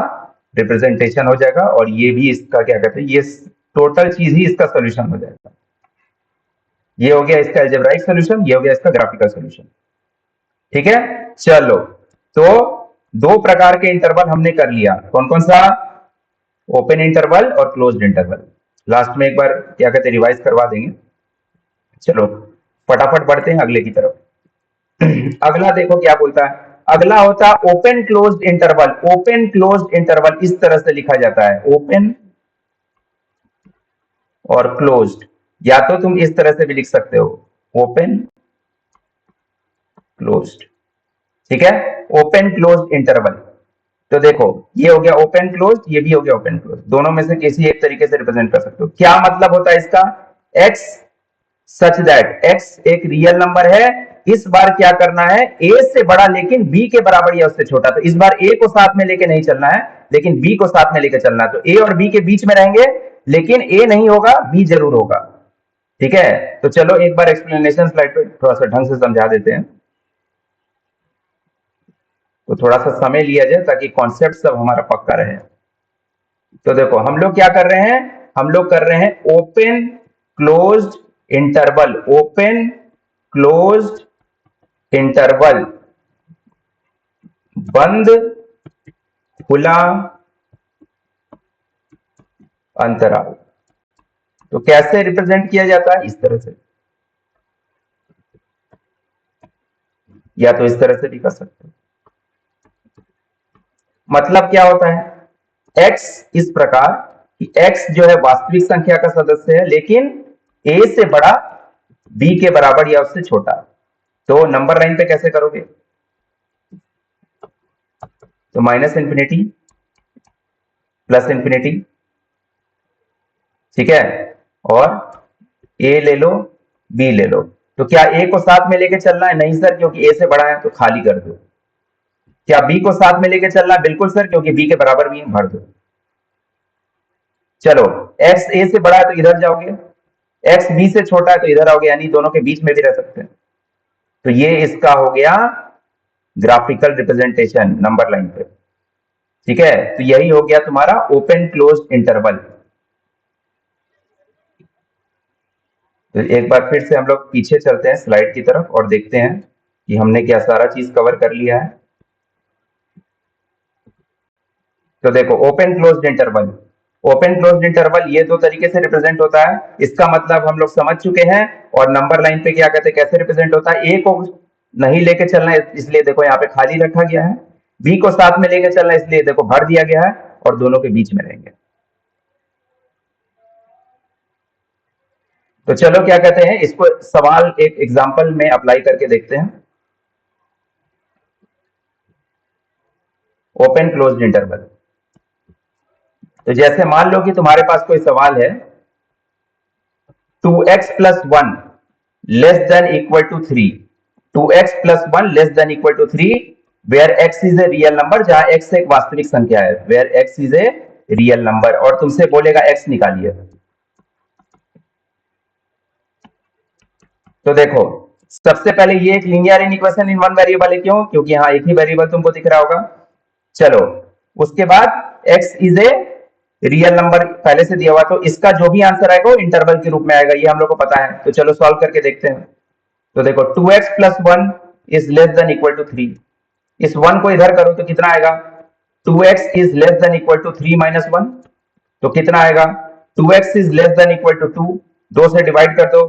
रिप्रेजेंटेशन हो जाएगा, और ये भी इसका क्या कहते हैं, ये टोटल चीज ही इसका सोल्यूशन हो जाएगा। ये हो गया इसका अलजेब्राइक सोल्यूशन, ये हो गया इसका ग्राफिकल सोल्यूशन। ठीक है, चलो, तो 2 प्रकार के इंटरवल हमने कर लिया। कौन कौन सा? ओपन इंटरवल और क्लोज्ड इंटरवल। लास्ट में एक बार क्या कहते हैं, रिवाइज करवा देंगे। चलो फटाफट बढ़ते हैं अगले की तरफ। अगला देखो क्या बोलता है, अगला होता है open closed interval. Open closed interval इस तरह से लिखा जाता है, ओपन और क्लोज्ड, या तो तुम इस तरह से भी लिख सकते हो, ओपन क्लोज्ड। ठीक है, ओपन क्लोज्ड इंटरवल। तो देखो ये हो गया ओपन क्लोज्ड, ये भी हो गया ओपन क्लोज्ड, दोनों में से किसी एक तरीके से रिप्रेजेंट कर सकते हो। क्या मतलब होता है इसका? x सच दैट x एक रियल नंबर है, इस बार क्या करना है, a से बड़ा लेकिन b के बराबर या उससे छोटा। तो इस बार a को साथ में लेके नहीं चलना है, लेकिन b को साथ में लेके चलना है। तो a और b के बीच में रहेंगे, लेकिन a नहीं होगा, b जरूर होगा। ठीक है, तो चलो एक बार एक्सप्लेनेशन स्लाइड पे थोड़ा सा ढंग से समझा देते हैं, तो थोड़ा सा समय लिया जाए ताकि कॉन्सेप्ट सब हमारा पक्का रहे। तो देखो हम लोग क्या कर रहे हैं, हम लोग कर रहे हैं open closed interval, open closed interval, बंद खुला अंतराल। तो कैसे रिप्रेजेंट किया जाता है? इस तरह से, या तो इस तरह से भी कर सकते हो। मतलब क्या होता है, x इस प्रकार कि x जो है वास्तविक संख्या का सदस्य है, लेकिन a से बड़ा, b के बराबर या उससे छोटा। तो नंबर लाइन पे कैसे करोगे? तो -∞, प्लस इंफिनिटी, ठीक है, और ए ले लो, बी ले लो। तो क्या ए को साथ में लेके चलना है? नहीं सर, क्योंकि ए से बड़ा है तो खाली कर दो। क्या बी को साथ में लेके चलना है? बिल्कुल सर, क्योंकि बी के बराबर भी है, भर दो। चलो, एक्स ए से बड़ा है तो इधर जाओगे, एक्स बी से छोटा है तो इधर आओगे, यानी दोनों के बीच में भी रह सकते हैं। तो ये इसका हो गया ग्राफिकल रिप्रेजेंटेशन नंबर लाइन पे, ठीक है। तो यही हो गया तुम्हारा ओपन क्लोज्ड इंटरवल। तो एक बार फिर से हम लोग पीछे चलते हैं स्लाइड की तरफ और देखते हैं कि हमने क्या सारा चीज कवर कर लिया है। तो देखो, open closed interval, open closed interval ये दो तरीके से रिप्रेजेंट होता है, इसका मतलब हम लोग समझ चुके हैं। और नंबर लाइन पे क्या कहते हैं, कैसे रिप्रेजेंट होता है? ए को नहीं लेके चलना है, इसलिए देखो यहाँ पे खाली रखा गया है। बी को साथ में लेके चलना है, इसलिए देखो भर दिया गया है, और दोनों के बीच में रहेंगे। तो चलो क्या कहते हैं, इसको सवाल एक एग्जाम्पल में अप्लाई करके देखते हैं। ओपन क्लोज्ड इंटरवल, तो जैसे मान लो कि तुम्हारे पास कोई सवाल है, 2x plus 1 less than equal to 3, 2x plus 1 less than equal to 3, where x is a real number, जहां x एक वास्तविक संख्या है, where x is a real number, और तुमसे बोलेगा x निकालिए। तो देखो, सबसे पहले ये एक linear equation in one variable है, क्यों? क्योंकि यहाँ एक ही वेरिएबल तुमको दिख रहा होगा। चलो, उसके बाद x is a real number पहले से दिया हुआ, तो इसका जो भी आंसर आएगा वो इंटरवल के रूप में आएगा, ये हम लोग को पता है। तो चलो सॉल्व करके देखते हैं। तो देखो, 2x plus 1 is less than equal to 3, इस 1 को इधर करो तो कितना आएगा? 2x is less than equal to 3 minus 1, तो कितना आएगा? 2x is less than equal to 2, 2 से डिवाइड कर दो,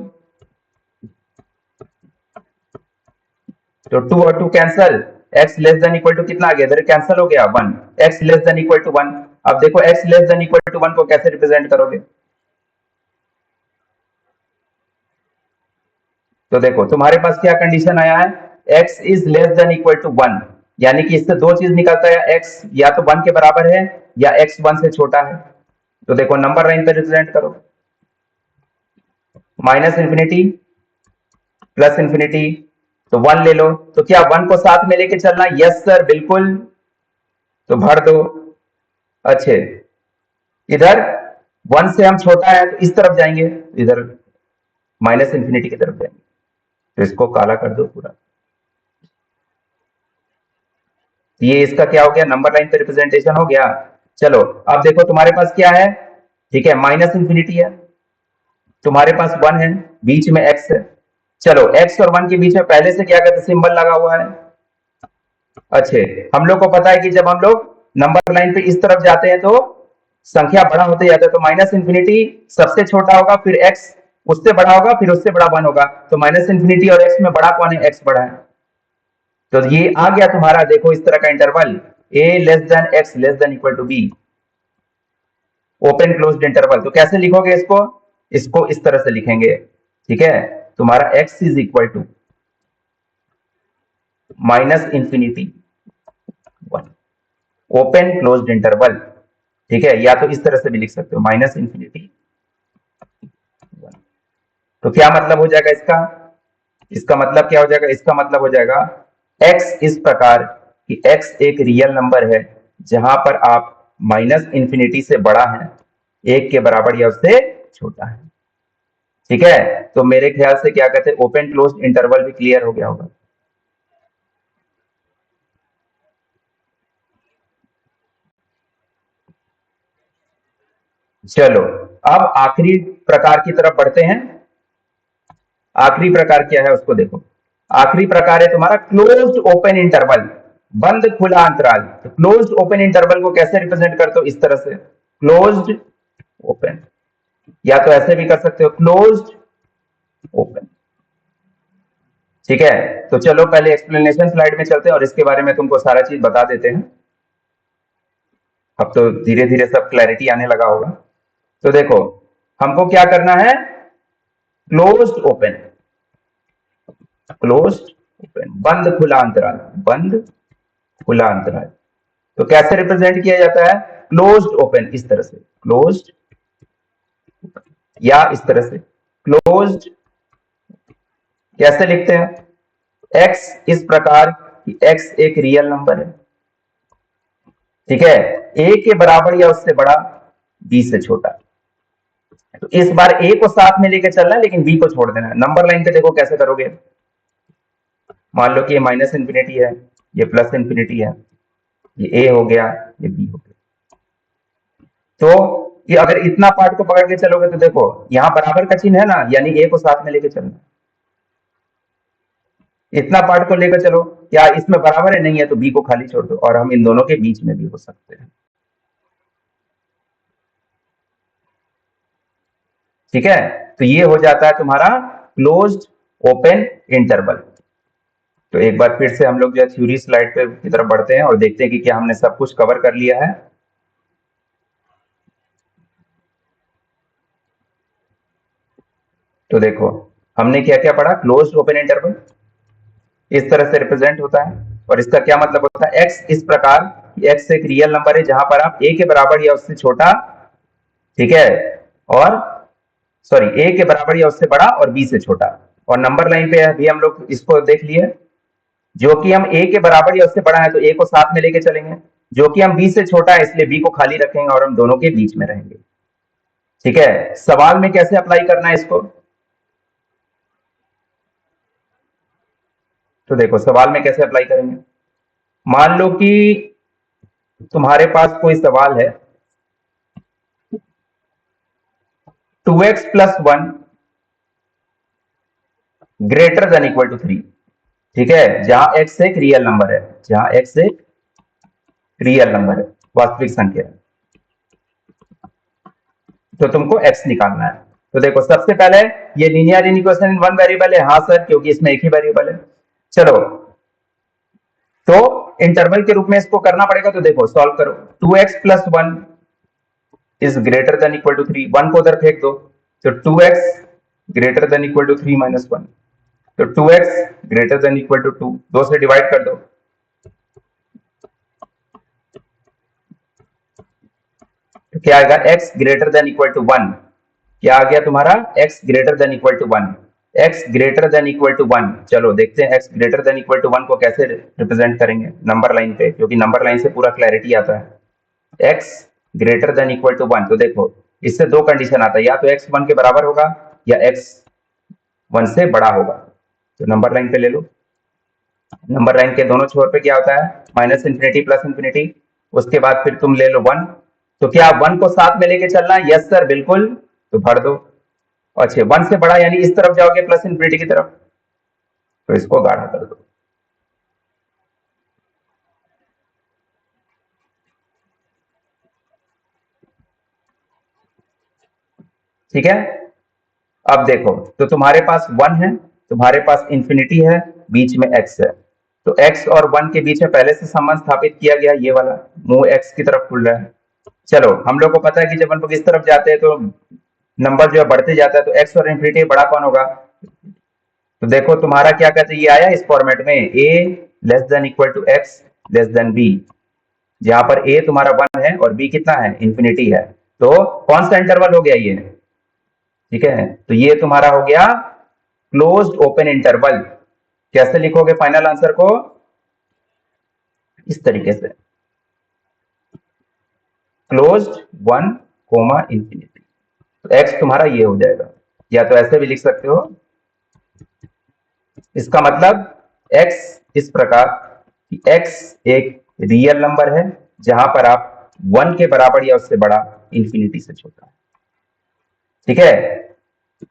तो 2 और 2 cancel, x less than equal to कितना आ गया? इधर कैंसल हो गया 1, x less than equal to 1। अब देखो, x less than equal to 1 को कैसे रिप्रेजेंट करोगे? तो देखो, तुम्हारे पास क्या कंडीशन आया है, x is less than equal to 1, यानी कि इससे दो चीज निकलता है, x या तो 1 के बराबर है या x 1 से छोटा है। तो देखो, नंबर लाइन पे रिप्रेजेंट करो, माइनस इंफिनिटी प्लस इंफिनिटी, तो 1 ले लो, तो क्या 1 को साथ में लेके चलना? यस सर, बिल्कुल, तो भर दो। अच्छे, इधर 1 से हम छोटा है तो इस तरफ जाएंगे, इधर माइनस इंफिनिटी की तरफ जाएंगे, तो इसको काला कर दो पूरा। ये इसका क्या हो गया? नंबर लाइन पे रिप्रेजेंटेशन हो गया। चलो, अब देखो तुम्हारे पास क्या है, ठीक है, माइनस इंफिनिटी है, तुम्हारे पास 1 है, बीच में x है। चलो, x और 1 के बीच में पहले से क्या कहते हैं, सिंबल लगा हुआ है। अच्छे, हम लोग को पता है कि जब हम लोग नंबर लाइन पे इस तरफ जाते हैं तो संख्या बड़ा होते जाता है, तो माइनस इंफिनिटी सबसे छोटा होगा, फिर x उससे बड़ा होगा, फिर उससे बड़ा 1 होगा, तो माइनस इंफिनिटी और x में बड़ा कौन है? x बड़ा है। तो ये आ गया तुम्हारा, देखो इस तरह का interval, a less than x less than equal to b, open closed interval. तो कैसे लिखोगे इसको? इसको इस तरह से लिखेंगे, ठीक है, तुम्हारा x is equal to minus infinity 1, open closed interval, ठीक है, या तो इस तरह से भी लिख सकते हो, माइनस इंफिनिटी 1। तो क्या मतलब हो जाएगा इसका? इसका मतलब क्या हो जाएगा? इसका मतलब हो जाएगा x इस प्रकार कि x एक रियल नंबर है जहां पर आप माइनस इंफिनिटी से बड़ा है, 1 के बराबर या उससे छोटा है, ठीक है। तो मेरे ख्याल से क्या कहते हैं, ओपन क्लोज्ड इंटरवल भी क्लियर हो गया होगा। चलो, अब आखिरी प्रकार की तरफ बढ़ते हैं। आखिरी प्रकार क्या है उसको देखो, आखिरी प्रकार है तुम्हारा क्लोज्ड ओपन इंटरवल, बंद खुला अंतराल। तो क्लोज्ड ओपन इंटरवल को कैसे रिप्रेजेंट करते हो? इस तरह से, क्लोज्ड ओपन, या तो ऐसे भी कर सकते हो, क्लोज्ड ओपन, ठीक है। तो चलो पहले एक्सप्लेनेशन स्लाइड में चलते हैं और इसके बारे में तुमको सारा चीज बता देते हैं। अब तो धीरे धीरे सब क्लैरिटी आने लगा होगा। तो देखो, हमको क्या करना है, क्लोज्ड ओपन, क्लोज्ड ओपन, बंद खुला अंतराल, बंद खुला अंतराल। तो कैसे रिप्रेजेंट किया जाता है? क्लोज्ड ओपन, इस तरह से क्लोज्ड, या इस तरह से क्लोज्ड। कैसे लिखते हैं? x इस प्रकार कि x एक रियल नंबर है, ठीक है, a के बराबर या उससे बड़ा, b से छोटा। तो इस बार a को साथ में लेके चलना है लेकिन b को छोड़ देना है। नंबर लाइन पे देखो कैसे करोगे। मान लो कि ये माइनस इंफिनिटी है, ये प्लस इंफिनिटी है, ये a हो गया, ये b हो गया। तो ये अगर इतना पार्ट को पकड़ के चलोगे तो देखो यहां बराबर का चिन्ह है ना, यानी a को साथ में लेके चलना। इतना पार्ट को लेकर चलो, क्या इसमें बराबर है? नहीं है, तो b को खाली छोड़ दो, और हम इन दोनों के बीच में भी हो सकते हैं। ठीक है, तो ये हो जाता है तुम्हारा क्लोज्ड ओपन इंटरवल। तो एक बार फिर से हम लोग जो है थ्योरी स्लाइड पे की तरफ बढ़ते हैं और देखते हैं कि क्या हमने सब कुछ कवर कर लिया है। तो देखो हमने क्या क्या पढ़ा। क्लोज्ड ओपन इंटरवल इस तरह से रिप्रेजेंट होता है, और इसका क्या मतलब होता है? x इस प्रकार, x एक रियल नंबर है जहां पर आप a के बराबर या उससे छोटा, ठीक है, और सॉरी a के बराबर या उससे बड़ा और b से छोटा। और नंबर लाइन पे भी हम लोग इसको देख लिए, जो कि हम a के बराबर या उससे बड़ा है तो a को साथ में लेके चलेंगे, जो कि हम b से छोटा है इसलिए b को खाली रखेंगे और हम दोनों के बीच में रहेंगे। ठीक है, सवाल में कैसे अप्लाई करना है इसको? तो देखो सवाल में कैसे अप्लाई करेंगे। मान लो कि तुम्हारे पास कोई सवाल है 2x plus 1 greater than equal to 3, ठीक है, जहां x एक रियल नंबर है, जहां x एक रियल नंबर है, वास्तविक संख्या है, तो तुमको x निकालना है। तो देखो सबसे पहले ये linear equation in one variable है, हाँ सर क्योंकि इसमें एक ही वेरिएबल है। चलो तो इंटरवल के रूप में इसको करना पड़ेगा, तो देखो सॉल्व करो। 2x plus 1 is greater than equal to 3, 1 को उधर फेंक दो, तो 2x greater than equal to 3 minus 1, तो 2x greater than equal to 2, 2 से डिवाइड कर दो, तो क्या आएगा? x greater than equal to 1, क्या आ गया तुम्हारा? x greater than equal to 1, x greater than equal to 1। चलो देखते हैं x greater than equal to 1 को कैसे रिप्रेजेंट करेंगे नंबर लाइन पे, क्योंकि नंबर लाइन से पूरा क्लैरिटी आता है। x greater than equal to 1, तो देखो इससे दो कंडीशन आता है, या तो x 1 के बराबर होगा या x 1 से बड़ा होगा। तो नंबर लाइन पे ले लो, नंबर लाइन के दोनों छोर पे क्या होता है? माइनस इंफिनिटी प्लस इंफिनिटी, उसके बाद फिर तुम ले लो 1, तो क्या 1 को साथ में लेके चलना है? यस सर बिल्कुल, तो भर दो। अच्छा 1 से बड़ा यानी इस तरफ जाओगे प्लस इंफिनिटी की तरफ, तो इसको गाढ़ा कर दो। ठीक है, अब देखो तो तुम्हारे पास 1 है, तुम्हारे पास इंफिनिटी है, बीच में x है, तो x और 1 के बीच में पहले से संबंध स्थापित किया गया, ये वाला मुंह x की तरफ खुल रहा है। चलो हम लोग को पता है कि जब हम लोग इस तरफ जाते हैं तो नंबर जो है बढ़ते जाता है, तो x और इंफिनिटी बड़ा कौन होगा? तो देखो तुम्हारा क्या कहते हैं, ये आया इस फॉर्मेट में, a less than equal to x less than b, जहां पर a तुम्हारा 1 है और b कितना है? इंफिनिटी है। तो कौन सा इंटरवल हो गया ये? ठीक है, तो ये तुम्हारा हो गया क्लोज्ड ओपन इंटरवल। कैसे लिखोगे फाइनल आंसर को? इस तरीके से, क्लोज्ड 1 कोमा इंफिनिटी, तो x तुम्हारा ये हो जाएगा, या तो ऐसे भी लिख सकते हो, इसका मतलब x इस प्रकार कि x एक रियल नंबर है जहां पर आप 1 के बराबर या उससे बड़ा, इंफिनिटी से छोटा। ठीक है,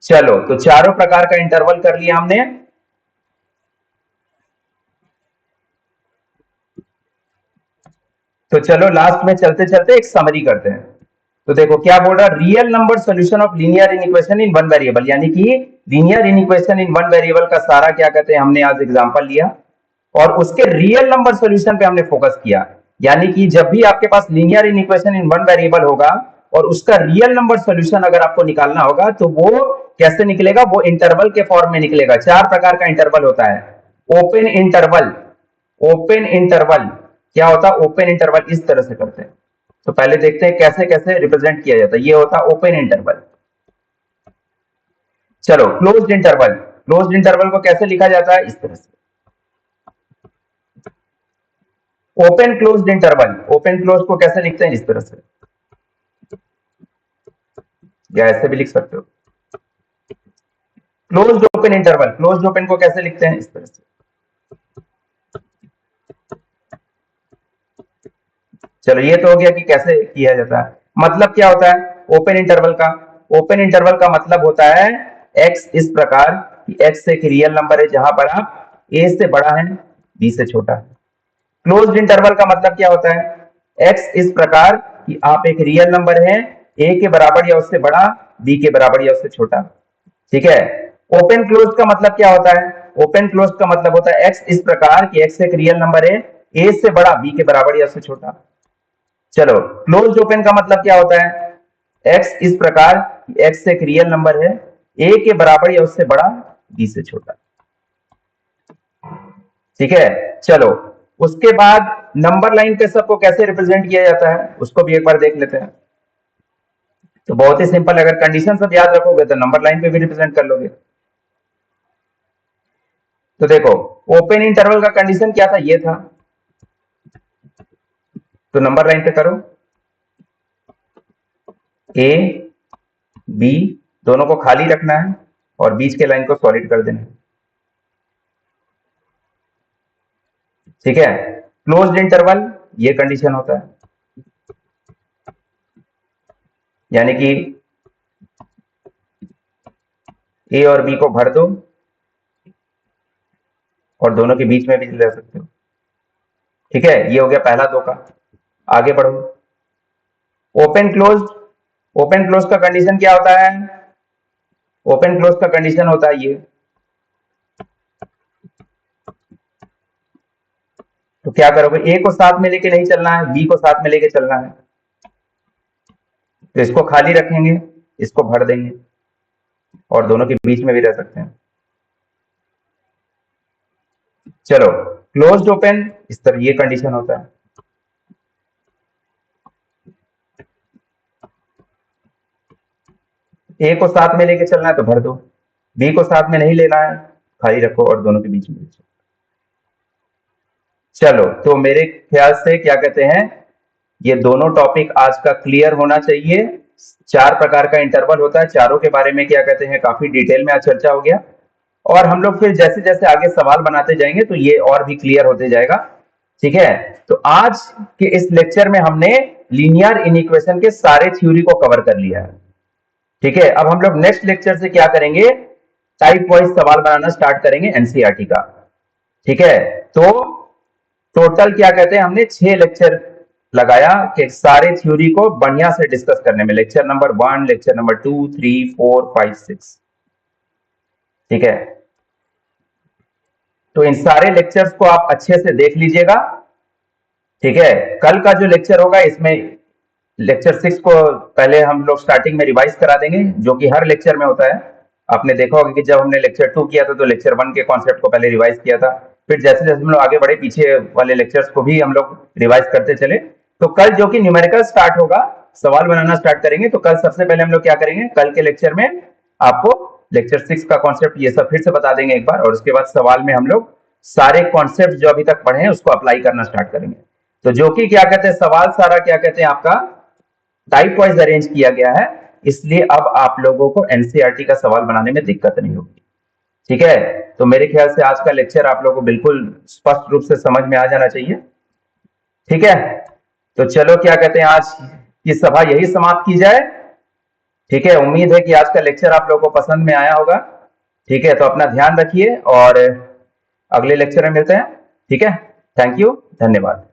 चलो तो चारों प्रकार का इंटरवल कर लिया हमने। तो चलो लास्ट में चलते चलते एक समरी करते हैं। तो देखो क्या बोल रहा है, real number solution of linear equation in one variable, यानी कि linear equation in one variable का सारा क्या कहते हैं हमने आज एग्जांपल लिया और उसके रियल नंबर सॉल्यूशन पे हमने फोकस किया। यानी कि जब भी आपके पास linear equation in one variable होगा और उसका रियल नंबर सॉल्यूशन अगर आपको निकालना होगा तो वो कैसे निकलेगा? वो इंटरवल के फॉर्म में निकलेगा। चार प्रकार का इंटरवल होता है। ओपन इंटरवल, ओपन इंटरवल क्या होता है? ओपन इंटरवल इस तरह से करते हैं, तो पहले देखते हैं कैसे कैसे रिप्रेजेंट किया जाता है। ये होता है ओपन इंटरवल। चलो क्लोज्ड इंटरवल, क्लोज्ड इंटरवल को कैसे लिखा जाता है, इस तरह से। Open closed interval, open close को कैसे लिखते हैं, इस तरह से, या ऐसे भी लिख सकते हो। Closed open interval, closed open को कैसे लिखते हैं, इस तरह से। चलो ये तो हो गया कि कैसे किया जाता है। मतलब क्या होता है ओपन इंटरवल का, ओपन इंटरवल का मतलब होता है x इस प्रकार कि x एक रियल नंबर है जहां पर आप a से बड़ा है b से छोटा है। क्लोज्ड इंटरवल का मतलब क्या होता है x इस प्रकार कि आप एक रियल नंबर है a के बराबर या उससे बड़ा, b के बराबर या उससे छोटा। ठीक है। ओपन क्लोज का मतलब क्या होता है, ओपन क्लोज का मतलब होता है x इस प्रकार कि x एक रियल नंबर है a से बड़ा, b के बराबर या उससे छोटा। चलो क्लोज ओपन का मतलब क्या होता है x इस प्रकार x एक रियल नंबर है a के बराबर या उससे बड़ा, b से छोटा। ठीक है। चलो उसके बाद नंबर लाइन पे सबको कैसे रिप्रेजेंट किया जाता है उसको भी एक बार देख लेते हैं। तो बहुत ही सिंपल, अगर कंडीशन सब याद रखोगे तो नंबर लाइन पे भी रिप्रेजेंट कर लोगे। तो देखो ओपन इंटरवल का कंडीशन क्या था, ये था, तो नंबर लाइन पे करो ए बी दोनों को खाली रखना है और बीच के लाइन को सॉलिड कर देना है। ठीक है। क्लोज्ड इंटरवल ये कंडीशन होता है, यानी कि ए और बी को भर दो और दोनों के बीच में भी ले सकते हो। ठीक है, ये हो गया पहला दो का। आगे बढ़ो। ओपन क्लोज, ओपन क्लोज का कंडीशन क्या होता है, ओपन क्लोज का कंडीशन होता है ये, तो क्या करोगे ए को साथ में लेके नहीं चलना है, बी को साथ में लेके चलना है, तो इसको खाली रखेंगे, इसको भर देंगे और दोनों के बीच में भी रह सकते हैं। चलो क्लोज्ड ओपन इस तरह ये कंडीशन होता है। ए को साथ में लेके चलना है तो भर दो, बी को साथ में नहीं लेना है, खाली रखो और दोनों के बीच में। चलो तो मेरे ख्याल से क्या कहते हैं, ये दोनों टॉपिक आज का क्लियर होना चाहिए। 4 प्रकार का इंटरवल होता है, चारों के बारे में क्या कहते हैं काफी डिटेल में आज चर्चा हो गया, और हम लोग फिर जैसे जैसे आगे सवाल बनाते जाएंगे तो ये और भी क्लियर होते जाएगा। ठीक है। तो आज के इस लेक्चर में हमने लीनियर इनइक्वेशन के सारे थ्योरी को कवर कर लिया है। ठीक है। अब हम लोग नेक्स्ट लेक्चर से क्या करेंगे, टाइप वाइज सवाल बनाना स्टार्ट करेंगे एनसीईआरटी का। ठीक है। तो टोटल क्या कहते हैं हमने 6 लेक्चर लगाया कि सारे थ्योरी को बढ़िया से डिस्कस करने में, लेक्चर नंबर 1, लेक्चर नंबर 2, 3, 4, 5, 6। ठीक है। तो इन सारे लेक्चर्स को आप अच्छे से देख लीजिएगा। ठीक है। कल का जो लेक्चर होगा इसमें लेक्चर 6 को पहले हम लोग स्टार्टिंग में रिवाइज करा देंगे, जो कि हर लेक्चर में होता है। आपने देखा होगा कि जब हमने लेक्चर 2 किया था तो लेक्चर 1 के कॉन्सेप्ट को पहले रिवाइज किया था, फिर जैसे जैसे हम लोग आगे बढ़े पीछे वाले लेक्चर्स को भी हम लोग रिवाइज करते चले। तो कल जो कि न्यूमेरिकल स्टार्ट होगा, सवाल बनाना स्टार्ट करेंगे, तो कल सबसे पहले हम लोग क्या करेंगे, कल के लेक्चर में आपको लेक्चर 6 का कॉन्सेप्ट ये सब फिर से बता देंगे एक बार, और उसके बाद सवाल में हम लोग सारे कॉन्सेप्ट जो अभी तक पढ़े हैं उसको अप्लाई करना स्टार्ट करेंगे। तो जो कि क्या कहते हैं सवाल सारा क्या कहते हैं आपका टाइप वाइज अरेंज किया गया है, इसलिए अब आप लोगों को एनसीईआरटी का सवाल बनाने में दिक्कत नहीं होगी। ठीक है। तो मेरे ख्याल से आज का लेक्चर आप लोगों को बिल्कुल स्पष्ट रूप से समझ में आ जाना चाहिए। ठीक है। तो चलो क्या कहते हैं आज की सभा यही समाप्त की जाए। ठीक है। उम्मीद है कि आज का लेक्चर आप लोगों को पसंद में आया होगा। ठीक है। तो अपना ध्यान रखिए और अगले लेक्चर में मिलते हैं। ठीक है। थैंक यू, धन्यवाद।